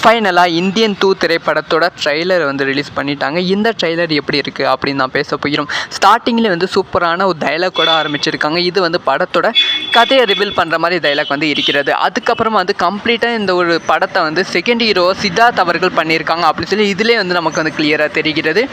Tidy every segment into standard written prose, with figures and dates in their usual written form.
ஃபைனலாக இந்தியன் 2 திரைப்படத்தோட ட்ரெய்லர் வந்து ரிலீஸ் பண்ணிட்டாங்க. இந்த ட்ரெய்லர் எப்படி இருக்குது அப்படின்னு நான் பேச போகிறோம். ஸ்டார்டிங்கில் வந்து சூப்பரான ஒரு டைலாக்கோட ஆரம்பிச்சிருக்காங்க. இது வந்து படத்தோட கதையை ரிவீல் பண்ணுற மாதிரி டைலாக் வந்து இருக்கிறது. அதுக்கப்புறமா வந்து கம்ப்ளீட்டாக இந்த ஒரு படத்தை வந்து செகண்ட் ஹீரோ சித்தார்த் அவர்கள் பண்ணியிருக்காங்க அப்படின்னு சொல்லி இதிலே வந்து நமக்கு வந்து கிளியராக தெரிகிறது.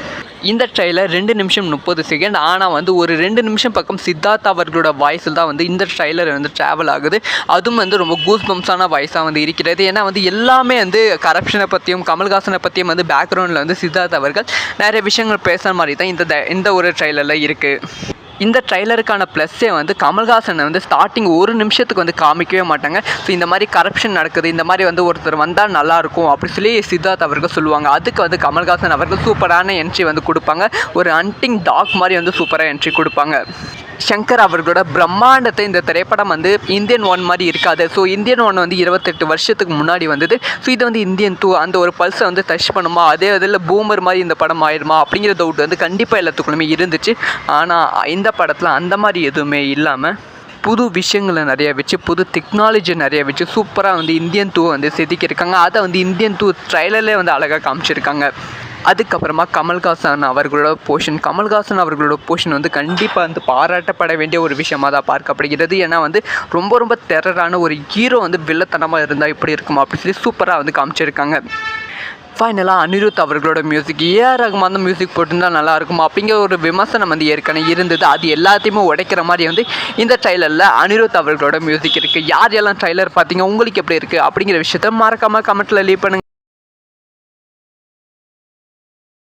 இந்த ட்ரெய்லர் 2 நிமிஷம் 30 செகண்ட். ஆனால் வந்து ஒரு 2 நிமிஷம் பக்கம் சித்தார்த் அவர்களோட வாய்ஸில் தான் வந்து இந்த ட்ரெய்லர் வந்து ட்ராவல் ஆகுது. அதுவும் வந்து ரொம்ப கூஸ் பம்ஸான வாய்ஸாக வந்து இருக்கிறது. ஏன்னா வந்து எல்லாமே வந்து கரப்ஷனை பற்றியும் கமல்ஹாசனை பற்றியும் வந்து பேக்ரவுண்டில் வந்து சித்தார்த் அவர்கள் நிறைய விஷயங்கள் பேசுகிற மாதிரி தான் இந்த ஒரு ட்ரெய்லரில் இருக்குது. இந்த ட்ரெய்லருக்கான ப்ளஸ்ஸே வந்து கமல்ஹாசனை வந்து ஸ்டார்டிங் ஒரு நிமிஷத்துக்கு வந்து காமிக்கவே மாட்டாங்க. ஸோ இந்த மாதிரி கரப்ஷன் நடக்குது, இந்த மாதிரி வந்து ஒருத்தர் வந்தால் நல்லாயிருக்கும் அப்படி சொல்லி சித்தார்த் அவர்கள் சொல்லுவாங்க. அதுக்கு வந்து கமல்ஹாசன் அவர்கள் சூப்பரான என்ட்ரி வந்து கொடுப்பாங்க. ஒரு ஹண்டிங் டாக் மாதிரி வந்து சூப்பராக என்ட்ரி கொடுப்பாங்க. சங்கர் அவர்களோட பிரம்மாண்டத்தை இந்த திரைப்படம் வந்து இந்தியன் 1 மாதிரி இருக்காது. ஸோ இந்தியன் 1 வந்து 28 வருஷத்துக்கு முன்னாடி வந்தது. ஸோ இது வந்து இந்தியன் 2 அந்த ஒரு பல்ஸை வந்து டச் பண்ணுமா, அதே இதில் பூமர் மாதிரி இந்த படம் ஆயிடுமா அப்படிங்கிற டவுட் வந்து கண்டிப்பாக எல்லாத்துக்குள்ளுமே இருந்துச்சு. ஆனால் இந்த படத்தில் அந்த மாதிரி எதுவுமே இல்லாமல் புது விஷயங்களை நிறைய வச்சு புது டெக்னாலஜி நிறைய வச்சு சூப்பராக வந்து இந்தியன் 2 வந்து செதுக்கியிருக்காங்க. அதை வந்து இந்தியன் 2 ட்ரெய்லர்லேயே வந்து அழகாக காமிச்சிருக்காங்க. அதுக்கப்புறமா கமல்ஹாசன் அவர்களோட போர்ஷன் வந்து கண்டிப்பாக வந்து பாராட்டப்பட வேண்டிய ஒரு விஷயமாக தான் பார்க்கப்படுகிறது. ஏன்னா வந்து ரொம்ப டெரரான ஒரு ஹீரோ வந்து வில்லத்தனமாக இருந்தால் இப்படி இருக்குமா அப்படி சொல்லி சூப்பராக வந்து காமிச்சிருக்காங்க. ஃபைனலாக அனிருத் அவர்களோட மியூசிக் ஏஆர் ரஹ்மான் தான் மியூசிக் போட்டிருந்தால் நல்லாயிருக்குமா அப்படிங்கிற ஒரு விமர்சனம் வந்து ஏற்கனவே இருந்தது. அது எல்லாத்தையுமே உடைக்கிற மாதிரி வந்து இந்த ட்ரெய்லரில் அனிருத் அவர்களோட மியூசிக் இருக்குது. யார் எல்லாம் ட்ரெய்லர் பார்த்தீங்க, உங்களுக்கு எப்படி இருக்குது அப்படிங்கிற விஷயத்த மறக்காமல் கமெண்ட்டில் லீவ் பண்ணுங்கள்.